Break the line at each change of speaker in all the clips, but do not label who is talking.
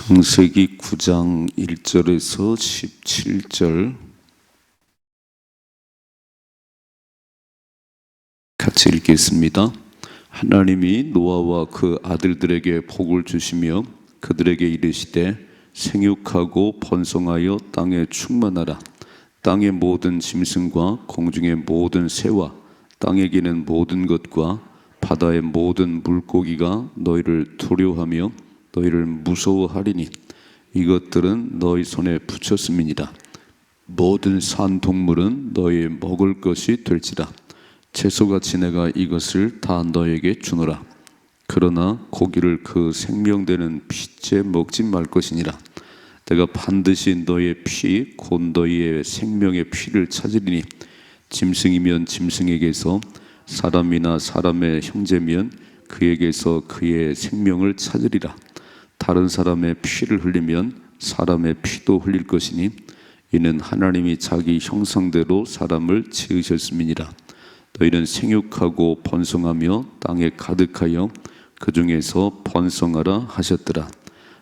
창세기 9장 1절에서 17절 같이 읽겠습니다. 하나님이 노아와 그 아들들에게 복을 주시며 그들에게 이르시되 생육하고 번성하여 땅에 충만하라. 땅의 모든 짐승과 공중의 모든 새와 땅에 기는 모든 것과 바다의 모든 물고기가 너희를 두려워하며 너희를 무서워하리니 이것들은 너희 손에 붙였음이니라. 모든 산 동물은 너희의 먹을 것이 될지라. 채소같이 내가 이것을 다 너희에게 주노라. 그러나 고기를 그 생명되는 피째 먹지 말 것이니라. 내가 반드시 너희의 피 곧 너희의 생명의 피를 찾으리니 짐승이면 짐승에게서 사람이나 사람의 형제면 그에게서 그의 생명을 찾으리라. 다른 사람의 피를 흘리면 사람의 피도 흘릴 것이니 이는 하나님이 자기 형상대로 사람을 지으셨음이니라. 너희는 생육하고 번성하며 땅에 가득하여 그 중에서 번성하라 하셨더라.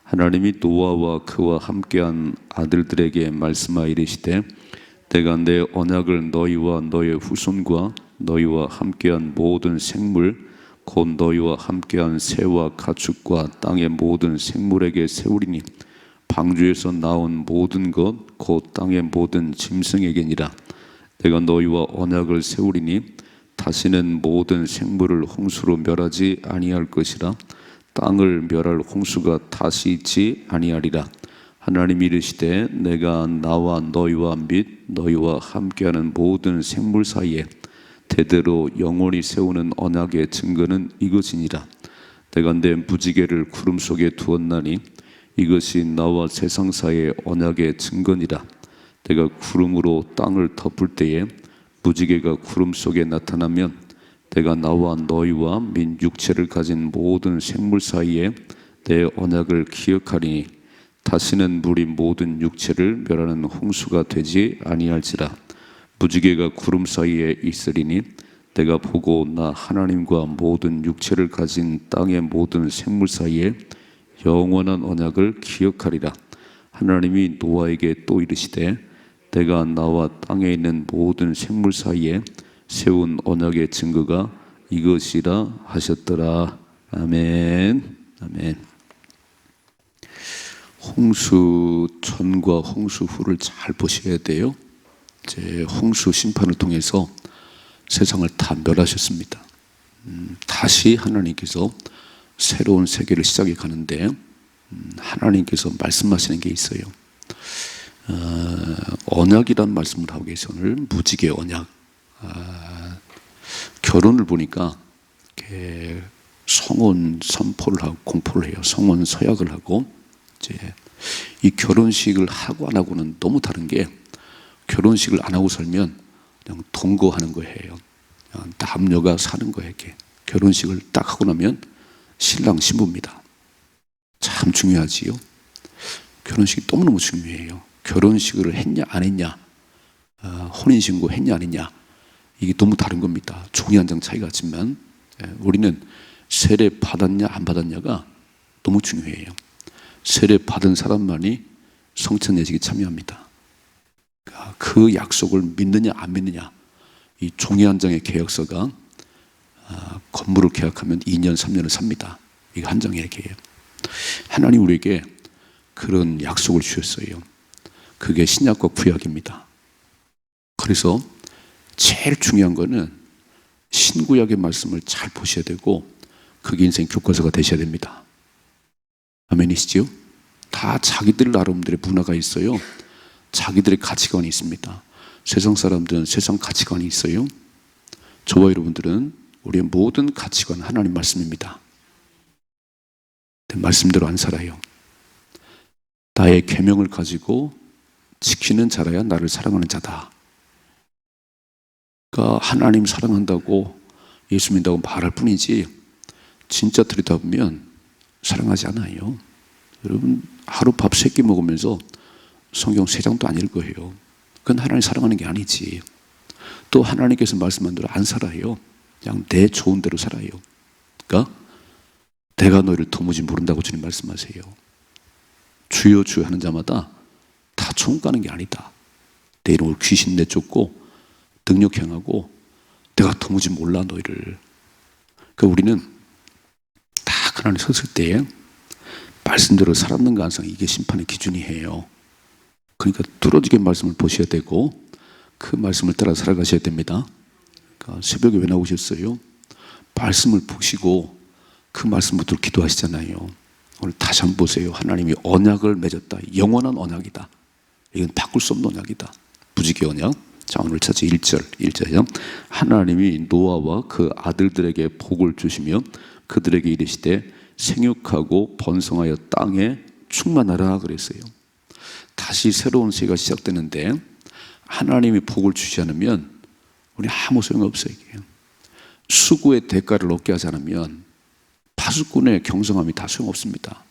하나님이 노아와 그와 함께한 아들들에게 말씀하여 이르시되 내가 내 언약을 너희와 너희 후손과 너희와 함께한 모든 생물 곧 너희와 함께한 새와 가축과 땅의 모든 생물에게 세우리니 방주에서 나온 모든 것 곧 땅의 모든 짐승에게니라. 내가 너희와 언약을 세우리니 다시는 모든 생물을 홍수로 멸하지 아니할 것이라. 땅을 멸할 홍수가 다시 있지 아니하리라. 하나님이 이르시되 내가 나와 너희와 및 너희와 함께하는 모든 생물 사이에 대대로 영원히 세우는 언약의 증거는 이것이니라. 내가 내 무지개를 구름 속에 두었나니 이것이 나와 세상 사이의 언약의 증거니라. 내가 구름으로 땅을 덮을 때에 무지개가 구름 속에 나타나면 내가 나와 너희와 및 육체를 가진 모든 생물 사이에 내 언약을 기억하리니 다시는 물이 모든 육체를 멸하는 홍수가 되지 아니할지라. 무지개가 구름 사이에 있으리니 내가 보고 나 하나님과 모든 육체를 가진 땅의 모든 생물 사이에 영원한 언약을 기억하리라. 하나님이 노아에게 또 이르시되 내가 나와 땅에 있는 모든 생물 사이에 세운 언약의 증거가 이것이라 하셨더라. 아멘. 아멘. 홍수 전과 홍수 후를 잘 보셔야 돼요. 이제 홍수 심판을 통해서 세상을 다 멸하셨습니다. 다시 하나님께서 새로운 세계를 시작해 가는데 하나님께서 말씀하시는 게 있어요. 언약이란 말씀을 하고 계세요. 오늘 무지개 언약. 결혼을 보니까 성혼 선포를 하고 공포를 해요. 성혼 서약을 하고 이제 이 결혼식을 하고 안 하고는 너무 다른 게 결혼식을 안 하고 살면 그냥 동거하는 거예요. 그냥 남녀가 사는 거예요. 이렇게 결혼식을 딱 하고 나면 신랑 신부입니다. 참 중요하지요. 결혼식이 너무너무 중요해요. 결혼식을 했냐 안 했냐, 혼인신고 했냐 안 했냐, 이게 너무 다른 겁니다. 종이 한 장 차이가 있지만 우리는 세례 받았냐 안 받았냐가 너무 중요해요. 세례 받은 사람만이 성찬예식에 참여합니다. 그 약속을 믿느냐 안 믿느냐, 이 종이 한 장의 계약서가 건물을 계약하면 2년 3년을 삽니다. 이거 한 장의 계약. 하나님 우리에게 그런 약속을 주셨어요. 그게 신약과 구약입니다. 그래서 제일 중요한 거는 신구약의 말씀을 잘 보셔야 되고 그게 인생 교과서가 되셔야 됩니다. 아멘이시죠? 다 자기들 나름대로의 문화가 있어요. 자기들의 가치관이 있습니다. 세상 사람들은 세상 가치관이 있어요. 저와 여러분들은 우리의 모든 가치관은 하나님 말씀입니다. 말씀대로 안 살아요. 나의 계명을 가지고 지키는 자라야 나를 사랑하는 자다. 그러니까 하나님 사랑한다고 예수 믿는다고 말할 뿐이지 진짜 들여다보면 사랑하지 않아요. 여러분 하루 밥 3끼 먹으면서 성경 3장도 안 읽어요. 그건 하나님 사랑하는 게 아니지. 또 하나님께서 말씀한 대로 안 살아요. 그냥 내 좋은 대로 살아요. 그러니까 내가 너희를 도무지 모른다고 주님 말씀하세요. 주여 주여 하는 자마다 다 천국 가는 게 아니다. 내 이름을 귀신 내쫓고 능력 행하고 내가 도무지 몰라 너희를. 그러니까 우리는 다 그날에 섰을 때 말씀대로 살았는가 항상 이게 심판의 기준이에요. 그러니까 뚫어지게 말씀을 보셔야 되고 그 말씀을 따라 살아가셔야 됩니다. 그러니까 새벽에 왜 나오셨어요? 말씀을 보시고 그 말씀부터 기도하시잖아요. 오늘 다시 한번 보세요. 하나님이 언약을 맺었다. 영원한 언약이다. 이건 바꿀 수 없는 언약이다. 무지개 언약. 자, 오늘 차트 1절이요. 하나님이 노아와 그 아들들에게 복을 주시며 그들에게 이르시되 생육하고 번성하여 땅에 충만하라 그랬어요. 다시 새로운 세계가 시작되는데 하나님이 복을 주지 않으면 우리 아무 소용없어요. 수고의 대가를 얻게 하지 않으면 파수꾼의 경성함이 다 소용없습니다.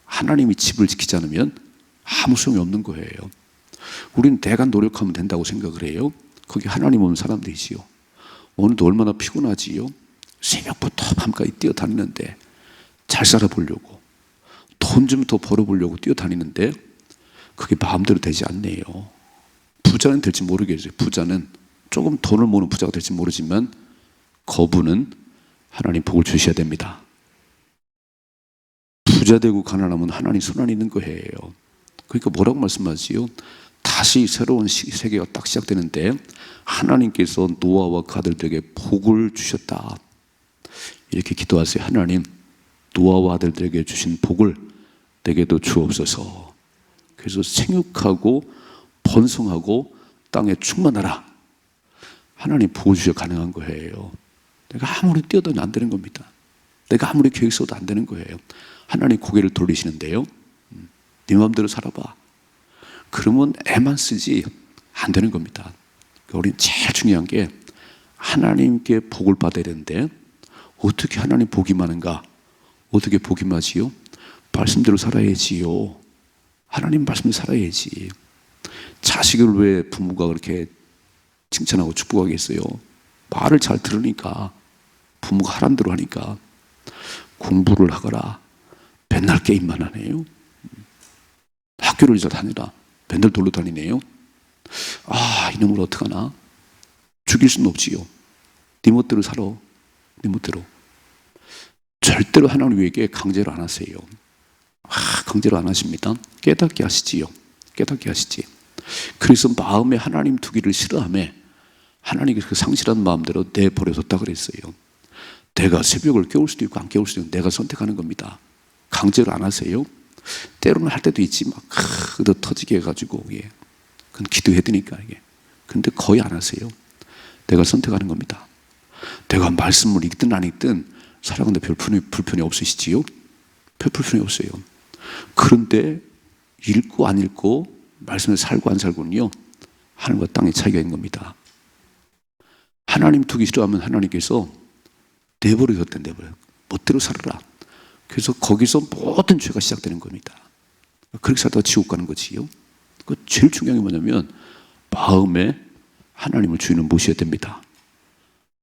하나님이 집을 지키지 않으면 아무 소용이 없는 거예요. 우리는 내가 노력하면 된다고 생각을 해요. 거기 하나님 없는 사람들이지요. 오늘도 얼마나 피곤하지요. 새벽부터 밤까지 뛰어다니는데 잘 살아보려고 돈 좀 더 벌어보려고 뛰어다니는데 그게 마음대로 되지 않네요. 부자는 될지 모르겠어요. 부자는 조금 돈을 모으는 부자가 될지 모르지만 거부는 하나님 복을 주셔야 됩니다. 부자 되고 가난하면 하나님 손안에 있는 거예요. 그러니까 뭐라고 말씀하지요? 다시 새로운 세계가 딱 시작되는데 하나님께서 노아와 그 아들들에게 복을 주셨다. 이렇게 기도하세요. 하나님, 노아와 아들들에게 주신 복을 내게도 주옵소서. 그래서 생육하고 번성하고 땅에 충만하라. 하나님 복을 주셔 가능한 거예요. 내가 아무리 뛰어도 안 되는 겁니다. 내가 아무리 계획 써도 안 되는 거예요. 하나님 고개를 돌리시는데요. 네 마음대로 살아봐. 그러면 애만 쓰지 안 되는 겁니다. 우리는 제일 중요한 게 하나님께 복을 받아야 되는데 어떻게 하나님 복이 많은가? 어떻게 복이 많지요? 말씀대로 살아야지요. 하나님 말씀대로 살아야지. 자식을 왜 부모가 그렇게 칭찬하고 축복하겠어요? 말을 잘 들으니까, 부모가 하란 대로 하니까. 공부를 하거라. 맨날 게임만 하네요. 학교를 잘 다니라. 맨날 돌로 다니네요. 아, 이놈을 어떡하나? 죽일 수는 없지요. 네 멋대로 살아. 네 멋대로. 절대로 하나님에게 강제로 안 하세요. 강제로 안 하십니다. 깨닫게 하시지요. 깨닫게 하시지. 그래서 마음에 하나님 두기를 싫어하며 하나님께서 그 상실한 마음대로 내버려뒀다 그랬어요. 내가 새벽을 깨울 수도 있고 안 깨울 수도 있고 내가 선택하는 겁니다. 강제로 안 하세요. 때로는 할 때도 있지 막 으더 터지게 해가지고 그건 기도해야 되니까 이게. 근데 거의 안 하세요. 내가 선택하는 겁니다. 내가 말씀을 읽든 안 읽든 살아가는데 별 불편이 없으시지요? 별 불편이 없어요. 그런데 읽고 안 읽고 말씀을 살고 안 살고는요 하늘과 땅의 차이가 있는 겁니다. 하나님 두기 싫어하면 하나님께서 내버려뒀대. 내버려. 멋대로 살아라. 그래서 거기서 모든 죄가 시작되는 겁니다. 그렇게 살다가 지옥 가는 거지요. 그 제일 중요한 게 뭐냐면 마음에 하나님을 주인을 모셔야 됩니다.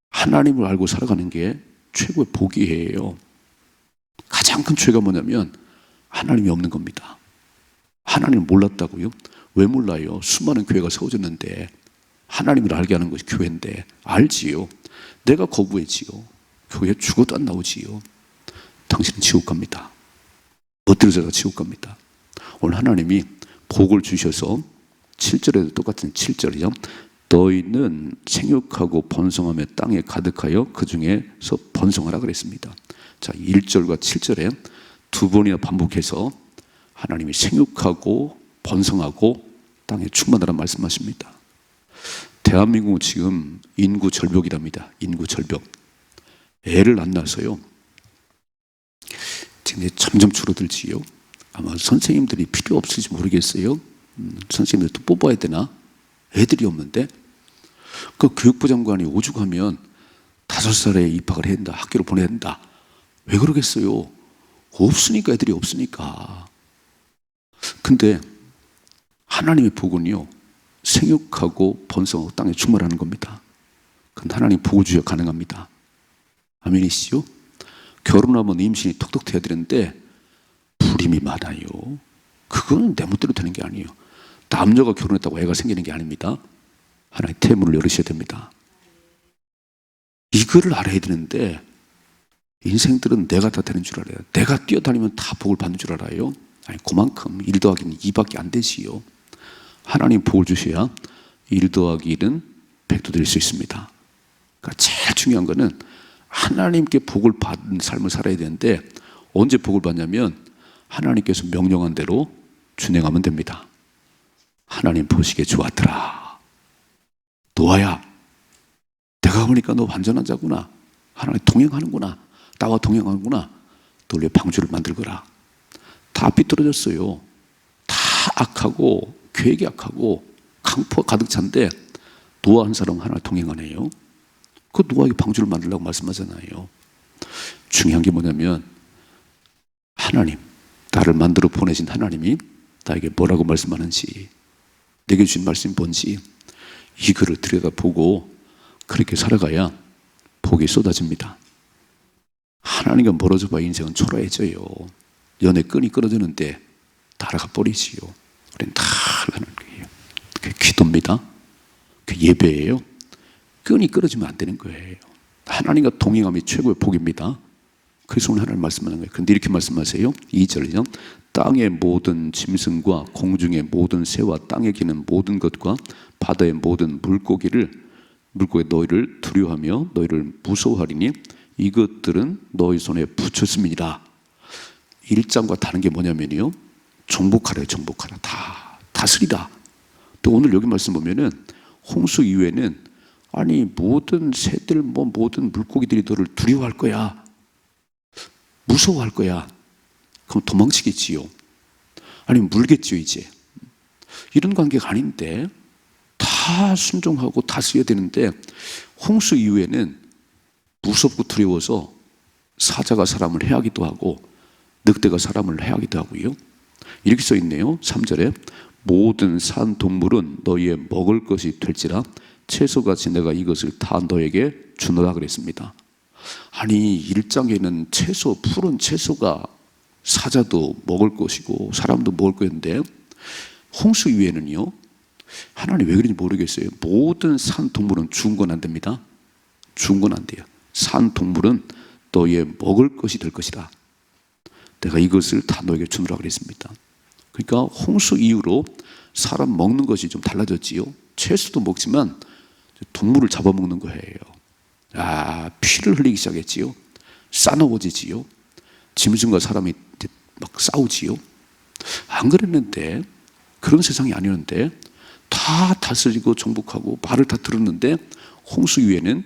하나님을 알고 살아가는 게 최고의 복이에요. 가장 큰 죄가 뭐냐면 하나님이 없는 겁니다. 하나님을 몰랐다고요? 왜 몰라요? 수많은 교회가 세워졌는데 하나님을 알게 하는 것이 교회인데 알지요. 내가 거부했지요. 교회 죽어도 안 나오지요. 당신은 지옥 갑니다. 멋대로 살다가 지옥 갑니다. 오늘 하나님이 복을 주셔서 7절에도 똑같은 7절이요. 너희는 생육하고 번성하며 땅에 가득하여 그 중에서 번성하라 그랬습니다. 자, 1절과 7절에 두 번이나 반복해서 하나님이 생육하고 번성하고 땅에 충만하라 말씀하십니다. 대한민국은 지금 인구 절벽이랍니다. 인구 절벽. 애를 안 낳아서요. 지금 점점 줄어들지요. 아마 선생님들이 필요 없을지 모르겠어요. 선생님들 또 뽑아야 되나? 애들이 없는데 그 교육부 장관이 오죽하면 5살에 입학을 해야 된다. 학교를 보내야 된다. 왜 그러겠어요? 없으니까. 애들이 없으니까. 근데 하나님의 복은요 생육하고 번성하고 땅에 충만하는 겁니다. 그건 하나님 복을 주셔야 가능합니다. 결혼하면 임신이 톡톡 돼야 되는데 불임이 많아요. 그거 그건 내 멋대로 되는 게 아니에요. 남녀가 결혼했다고 애가 생기는 게 아닙니다. 하나님 태문을 열으셔야 됩니다. 이거를 알아야 되는데 인생들은 내가 다 되는 줄 알아요. 내가 뛰어다니면 다 복을 받는 줄 알아요. 아니, 그만큼 1 더하기는 2밖에 안 되지요. 하나님 복을 주셔야 1 더하기 1은 100도 될 수 있습니다. 그러니까 제일 중요한 거는 하나님께 복을 받은 삶을 살아야 되는데, 언제 복을 받냐면 하나님께서 명령한 대로 준행하면 됩니다. 하나님 보시기에 좋았더라. 노아야, 내가 보니까 너 완전한 자구나. 하나님 동행하는구나. 나와 동행하는구나. 너 왜 방주를 만들거라. 다 삐뚤어졌어요. 다 악하고 계획이 악하고 강포가 가득 찬데 노아 한 사람 하나 동행하네요. 그 노아에게 방주를 만들라고 말씀하잖아요. 중요한 게 뭐냐면 하나님, 나를 만들어 보내신 하나님이 나에게 뭐라고 말씀하는지, 내게 주신 말씀이 뭔지 이거를 들여다보고 그렇게 살아가야 복이 쏟아집니다. 하나님과 멀어져 봐야 인생은 초라해져요. 연애 끈이 끊어지는데 날아가 버리지요. 우리는 다 하는 거예요. 그게 기도입니다. 그게 예배예요. 끈이 끊어지면 안 되는 거예요. 하나님과 동행함이 최고의 복입니다. 그래서 오늘 하나님 말씀하는 거예요. 그런데 이렇게 말씀하세요. 2절이요. 땅의 모든 짐승과 공중의 모든 새와 땅에 기는 모든 것과 바다의 모든 물고기 너희를 두려워하며 너희를 무서워하리니 이것들은 너희 손에 붙였음이니라. 1장과 다른 게 뭐냐면요, 정복하래요. 정복하라. 다 다스리다. 또 오늘 여기 말씀 보면은 홍수 이후에는 아니 모든 새들 모든 물고기들이 너를 두려워할 거야. 무서워할 거야. 그럼 도망치겠지요. 아니면 물겠지요. 이제 이런 관계가 아닌데 다 순종하고 다스려야 되는데, 홍수 이후에는 무섭고 두려워서 사자가 사람을 해하기도 하고 늑대가 사람을 해하기도 하고요. 이렇게 써 있네요. 3절에 모든 산 동물은 너희의 먹을 것이 될지라 채소같이 내가 이것을 다 너에게 주노라 그랬습니다. 아니 1장에는 채소, 푸른 채소가 사자도 먹을 것이고 사람도 먹을 거였는데, 홍수 이후에는요, 하나님 왜 그런지 모르겠어요. 모든 산 동물은 죽은 건 안 됩니다. 죽은 건 안 돼요. 산 동물은 너희의 먹을 것이 될 것이다. 내가 이것을 다 너에게 주노라 그랬습니다. 그러니까 홍수 이후로 사람 먹는 것이 좀 달라졌지요. 채소도 먹지만 동물을 잡아먹는 거예요. 피를 흘리기 시작했지요. 싸나워지지요. 짐승과 사람이 막 싸우지요. 안 그랬는데, 그런 세상이 아니었는데 다 다스리고 정복하고 말을 다 들었는데, 홍수 이후에는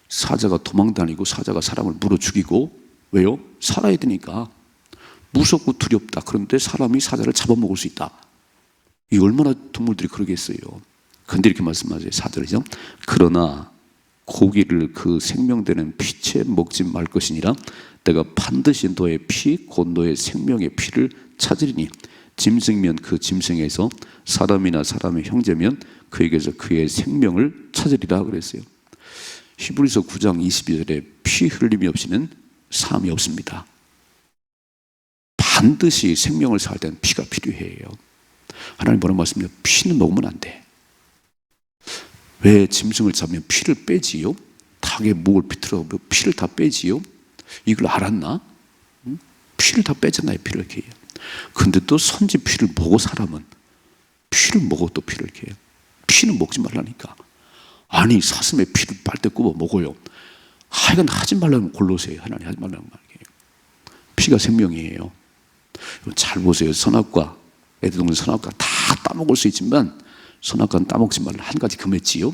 사자가 도망다니고 사자가 사람을 물어 죽이고, 왜요? 살아야 되니까. 무섭고 두렵다. 그런데 사람이 사자를 잡아먹을 수 있다. 이 얼마나 동물들이 그러겠어요. 그런데 이렇게 말씀하세요. 4절이죠. 그러나 고기를 그 생명되는 피채 먹지 말 것이니라. 내가 반드시 너의 피 곧 너의 생명의 피를 찾으리니 짐승이면 그 짐승에서, 사람이나 사람의 형제면 그에게서 그의 생명을 찾으리라 그랬어요. 히브리서 9장 22절에 피 흘림이 없이는 삶이 없습니다. 반드시 생명을 살 때는 피가 필요해요. 하나님 뭐라고 말씀해요? 피는 먹으면 안 돼. 왜 짐승을 잡으면 피를 빼지요? 닭의 목을 비틀어 피를 다 빼지요? 이걸 알았나? 피를 다 빼잖아요. 피를 이렇게. 근데 또 선지 피를 먹어. 사람은 피를 먹어. 또 피를 이렇게. 피는 먹지 말라니까. 아니 사슴의 피를 빨대 굽어 먹어요. 하여간 하지 말라면 골로새요. 하나님 하지 말라는 말이에요. 피가 생명이에요. 잘 보세요. 선악과, 애들동생 선악과 다 따먹을 수 있지만 선악과는 따먹지 말라 한 가지 금했지요.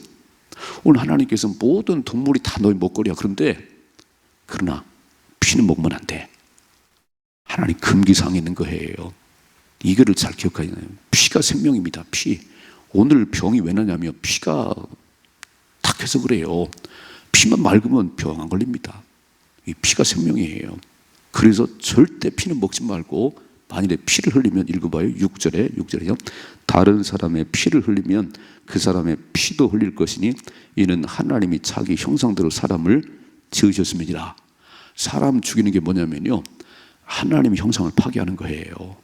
오늘 하나님께서 모든 동물이 다 너희 먹거리야. 그러나 피는 먹으면 안 돼. 하나님 금기사항에 있는 거예요. 이거를 잘 기억해야 돼요. 피가 생명입니다. 피. 오늘 병이 왜 나냐면 피가 탁해서 그래요. 피만 맑으면 병 안 걸립니다. 이 피가 생명이에요. 그래서 절대 피는 먹지 말고, 만일에 피를 흘리면 읽어봐요. 6절에요. 다른 사람의 피를 흘리면 그 사람의 피도 흘릴 것이니 이는 하나님이 자기 형상대로 사람을 지으셨음이니라. 사람 죽이는 게 뭐냐면요, 하나님의 형상을 파괴하는 거예요.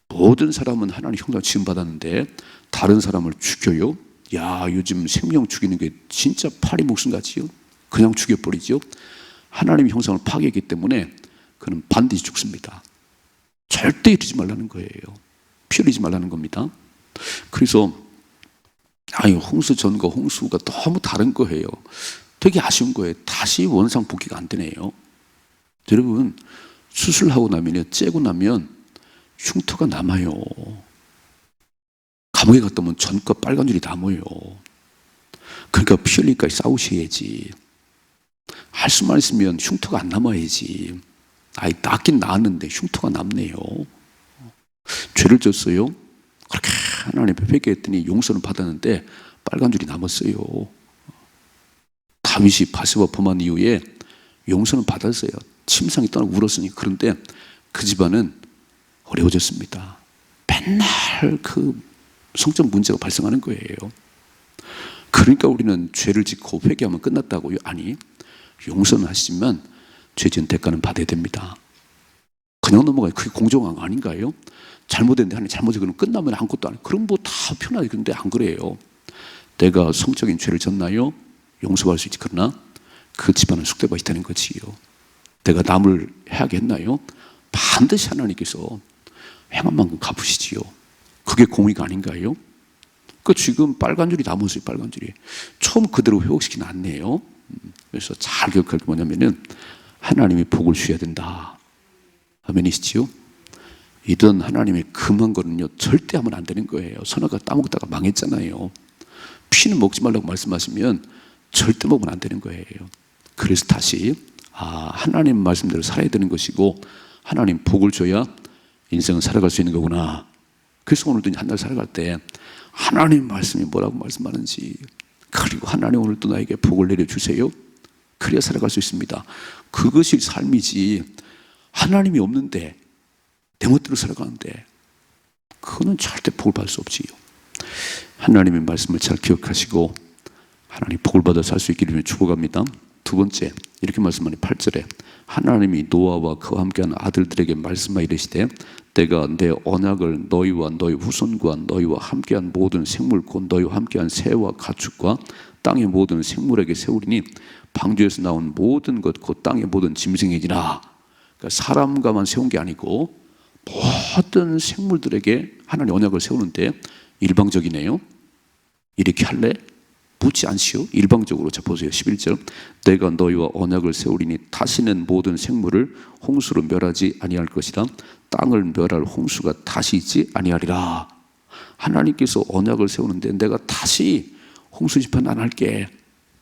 모든 사람은 하나님 형상 지음받았는데 다른 사람을 죽여요? 야, 요즘 생명 죽이는 게 진짜 파리 목숨같이요. 그냥 죽여버리죠. 하나님 형상을 파괴했기 때문에 그는 반드시 죽습니다. 절대 이러지 말라는 거예요. 피 흘리지 말라는 겁니다. 그래서 홍수전과 홍수가 너무 다른 거예요. 되게 아쉬운 거예요. 다시 원상 복귀가 안 되네요. 여러분, 수술하고 나면요, 째고 나면 흉터가 남아요. 감옥에 갔다 오면 전과 빨간 줄이 남아요. 그러니까 피 흘리기까지 싸우셔야지. 할 수만 있으면 흉터가 안 남아야지. 낫긴 나았는데 흉터가 남네요. 죄를 졌어요. 그렇게 하나님 앞에 회개했더니 용서는 받았는데 빨간 줄이 남았어요. 다윗이 바세바 범한 이후에 용서는 받았어요. 침상이 떠나고 울었으니. 그런데 그 집안은 어려워졌습니다. 맨날 그 성적 문제가 발생하는 거예요. 그러니까 우리는 죄를 짓고 회개하면 끝났다고요? 아니, 용서는 하시지만 죄 지은 대가는 받아야 됩니다. 그냥 넘어가요. 그게 공정한 거 아닌가요? 잘못했는데 하나님 잘못해 그러면 끝나면 아무것도 안 해요. 그럼 뭐 다 편하게. 근데 안 그래요. 내가 성적인 죄를 졌나요? 용서받을 수 있지. 그러나 그 집안은 숙대가 있다는 거지요. 내가 남을 해하게 했나요? 반드시 하나님께서 행한 만큼 갚으시지요. 그게 공의가 아닌가요? 지금 빨간 줄이 남았어요. 빨간 줄이. 처음 그대로 회복시키지 않네요. 그래서 잘 기억할 게 뭐냐면은 하나님이 복을 주셔야 된다. 아멘이시지요? 이런 하나님의 금한 거는요, 절대 하면 안 되는 거예요. 선악과 따먹다가 망했잖아요. 피는 먹지 말라고 말씀하시면 절대 먹으면 안 되는 거예요. 그래서 다시 하나님 말씀대로 살아야 되는 것이고 하나님 복을 줘야 인생은 살아갈 수 있는 거구나. 그래서 오늘도 한 달 살아갈 때 하나님 말씀이 뭐라고 말씀하는지, 그리고 하나님 오늘도 나에게 복을 내려주세요. 그래야 살아갈 수 있습니다. 그것이 삶이지, 하나님이 없는데 내 멋대로 살아가는데 그거는 절대 복을 받을 수 없지요. 하나님의 말씀을 잘 기억하시고 하나님 복을 받아 살 수 있기를 축복합니다. 두 번째, 이렇게 말씀하니 8절에 하나님이 노아와 그와 함께하는 아들들에게 말씀하여 이르시되 내가 내 언약을 너희와 너희 후손과 너희와 함께한 모든 생물 곧 너희와 함께한 새와 가축과 땅의 모든 생물에게 세우리니 방주에서 나온 모든 것 곧 땅의 모든 짐승이니라. 그러니까 사람과만 세운 게 아니고 모든 생물들에게 하나님 언약을 세우는데 일방적이네요. 이렇게 할래? 묻지 않시오. 일방적으로. 자 보세요. 11절 내가 너희와 언약을 세우리니 다시는 모든 생물을 홍수로 멸하지 아니할 것이라. 땅을 멸할 홍수가 다시 있지 아니하리라. 하나님께서 언약을 세우는데 내가 다시 홍수 심판 안 할게.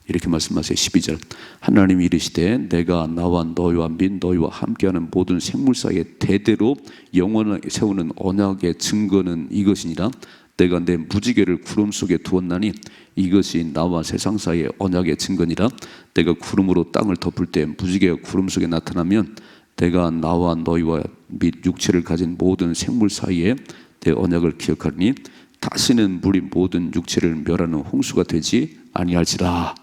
이렇게 말씀하세요. 12절 하나님이 이르시되 내가 나와 너희와 및 너희와 함께하는 모든 생물 사이에 대대로 영원하게 세우는 언약의 증거는 이것이니라. 내가 내 무지개를 구름 속에 두었나니 이것이 나와 세상 사이의 언약의 증거니라. 내가 구름으로 땅을 덮을 때 무지개가 구름 속에 나타나면 내가 나와 너희와 및 육체를 가진 모든 생물 사이에 내 언약을 기억하리니 다시는 물이 모든 육체를 멸하는 홍수가 되지 아니할지라.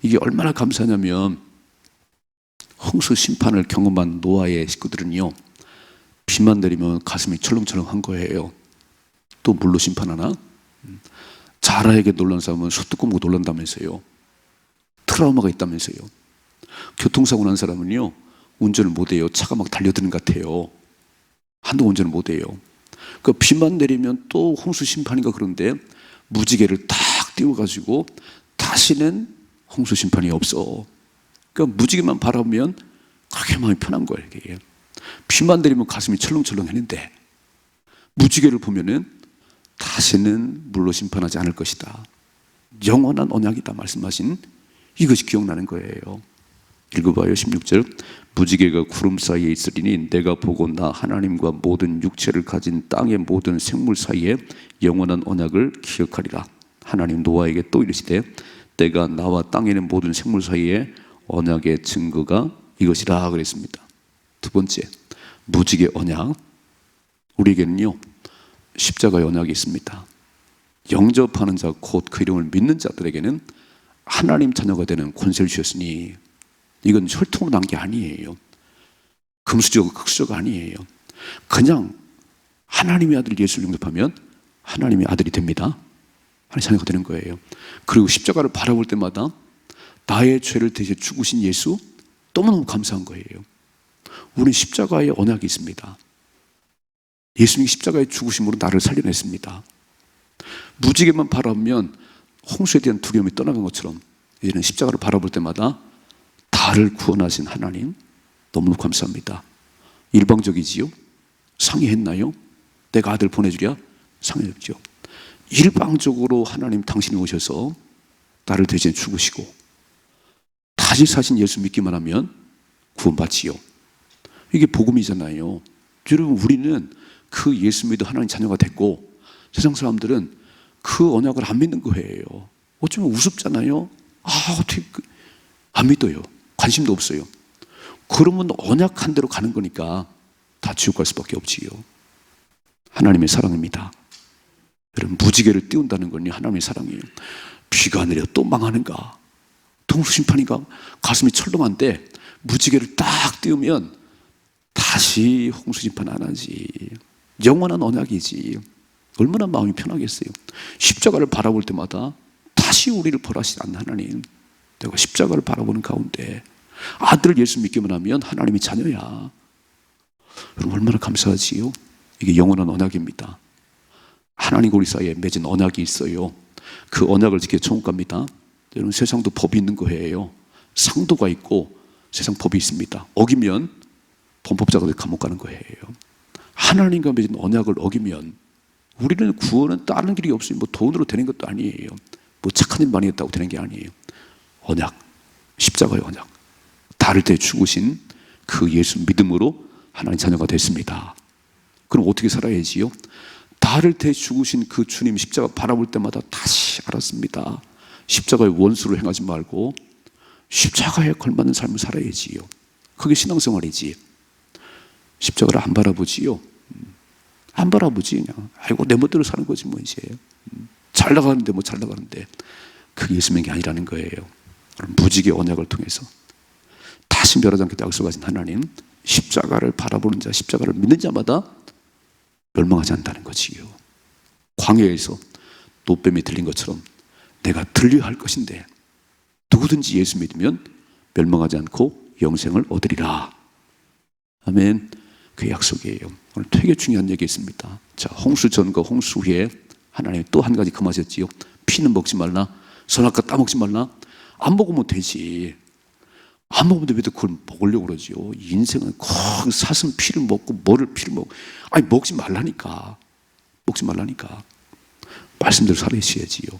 이게 얼마나 감사하냐면 홍수 심판을 경험한 노아의 식구들은요, 비만 내리면 가슴이 철렁철렁한 거예요. 또 물로 심판하나? 자라에게 놀란 사람은 소뚜껑 보고 놀란다면서요. 트라우마가 있다면서요. 교통사고 난 사람은요, 운전을 못해요. 차가 막 달려드는 것 같아요. 한동 운전을 못해요. 그 비만 내리면 또 홍수 심판인가 그런데 무지개를 딱 띄워가지고 다시는 홍수 심판이 없어. 그러니까 무지개만 바라보면 그렇게 마음이 편한 거예요. 이게. 비만 내리면 가슴이 철렁철렁 했는데 무지개를 보면은 다시는 물로 심판하지 않을 것이다. 영원한 언약이다 말씀하신 이것이 기억나는 거예요. 읽어봐요. 16절 무지개가 구름 사이에 있으리니 내가 보고 나 하나님과 모든 육체를 가진 땅의 모든 생물 사이에 영원한 언약을 기억하리라. 하나님 노아에게 또 이르시되 내가 나와 땅에 있는 모든 생물 사이에 언약의 증거가 이것이라 그랬습니다. 두 번째, 무지개 언약. 우리에게는요 십자가의 언약이 있습니다. 영접하는 자 곧 그 이름을 믿는 자들에게는 하나님 자녀가 되는 권세를 주셨으니 이건 혈통으로 난 게 아니에요. 금수저가 극수저가 아니에요. 그냥 하나님의 아들 예수를 영접하면 하나님의 아들이 됩니다. 하나님의 자녀가 되는 거예요. 그리고 십자가를 바라볼 때마다 나의 죄를 대신 죽으신 예수 너무너무 감사한 거예요. 우리는 십자가에 언약이 있습니다. 예수님이 십자가의 죽으심으로 나를 살려냈습니다. 무지개만 바라보면 홍수에 대한 두려움이 떠나간 것처럼 이제는 십자가를 바라볼 때마다 나를 구원하신 하나님 너무너무 감사합니다. 일방적이지요? 상의했나요? 내가 아들 보내주랴? 상의했죠. 일방적으로 하나님 당신이 오셔서 나를 대신해 죽으시고 다시 사신 예수 믿기만 하면 구원받지요. 이게 복음이잖아요. 여러분, 우리는 그 예수 믿어 하나님 자녀가 됐고 세상 사람들은 그 언약을 안 믿는 거예요. 어쩌면 우습잖아요. 어떻게 안 믿어요. 관심도 없어요. 그러면 언약한 대로 가는 거니까 다 지옥 갈 수밖에 없지요. 하나님의 사랑입니다. 여러분, 무지개를 띄운다는 건 하나님의 사랑이에요. 비가 내려 또 망하는가? 동수심판인가? 가슴이 철렁한데 무지개를 딱 띄우면 다시 홍수심판 안 하지. 영원한 언약이지. 얼마나 마음이 편하겠어요. 십자가를 바라볼 때마다 다시 우리를 벌하시지 않는 하나님, 내가 십자가를 바라보는 가운데 아들 예수 믿기만 하면 하나님의 자녀야. 여러분, 얼마나 감사하지요. 이게 영원한 언약입니다. 하나님과 우리 사이에 맺은 언약이 있어요. 그 언약을 지켜 천국 갑니다. 여러분, 세상도 법이 있는 거예요. 상도가 있고 세상 법이 있습니다. 어기면 범법자가 감옥 가는 거예요. 하나님과 맺은 언약을 어기면 우리는 구원은 다른 길이 없어요. 뭐 돈으로 되는 것도 아니에요. 뭐 착한 일 많이 했다고 되는 게 아니에요. 언약, 십자가의 언약, 나를 대해 죽으신 그 예수 믿음으로 하나님 자녀가 됐습니다. 그럼 어떻게 살아야지요? 나를 대해 죽으신 그 주님 십자가 바라볼 때마다 다시 알았습니다. 십자가의 원수로 행하지 말고 십자가에 걸맞는 삶을 살아야지요. 그게 신앙생활이지. 십자가를 안 바라보지요. 안 바라보지. 그냥 아이고 내 멋대로 사는 거지 뭐. 이제 잘 나가는데 뭐 잘 나가는데 그게 예수 믿는 게 아니라는 거예요. 무지개 언약을 통해서 다시 멸하지 않겠다 약속하신 하나님, 십자가를 바라보는 자, 십자가를 믿는 자마다 멸망하지 않는다는 거지요. 광야에서 노뱀이 들린 것처럼 내가 들려야 할 것인데 누구든지 예수 믿으면 멸망하지 않고 영생을 얻으리라. 아멘. 그 약속이에요. 오늘 되게 중요한 얘기 있습니다. 자, 홍수 전과 홍수 후에 하나님이 또 한 가지 금하셨지요. 피는 먹지 말라. 선악과 따먹지 말라. 안 먹으면 되지. 안 먹으면 왜 그걸 먹으려고 그러죠. 인생은 꼭 사슴 피를 먹고 뭐를 피를 먹고. 아니, 먹지 말라니까. 먹지 말라니까. 말씀대로 살아야지요.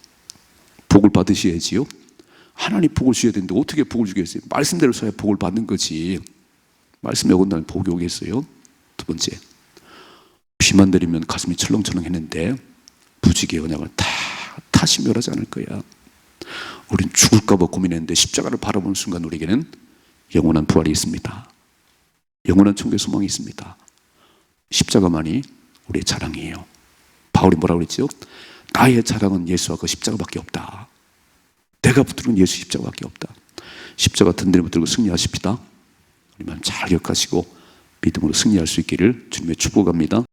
복을 받으셔야지요. 하나님 복을 주셔야 되는데 어떻게 복을 주겠어요? 말씀대로 살아야 복을 받는 거지. 말씀에 어긋나면 복이 오겠어요? 두 번째, 비만 내리면 가슴이 철렁철렁했는데 무지개 언약을 다시 멸하지 않을 거야. 우린 죽을까 봐 고민했는데 십자가를 바라보는 순간 우리에게는 영원한 부활이 있습니다. 영원한 천국의 소망이 있습니다. 십자가만이 우리의 자랑이에요. 바울이 뭐라고 그랬죠? 나의 자랑은 예수와 그 십자가밖에 없다. 내가 붙들은 예수 십자가밖에 없다. 십자가 든든히 붙들고 승리하십시다. 우리 마음 잘 기억하시고 믿음으로 승리할 수 있기를 주님의 축복합니다.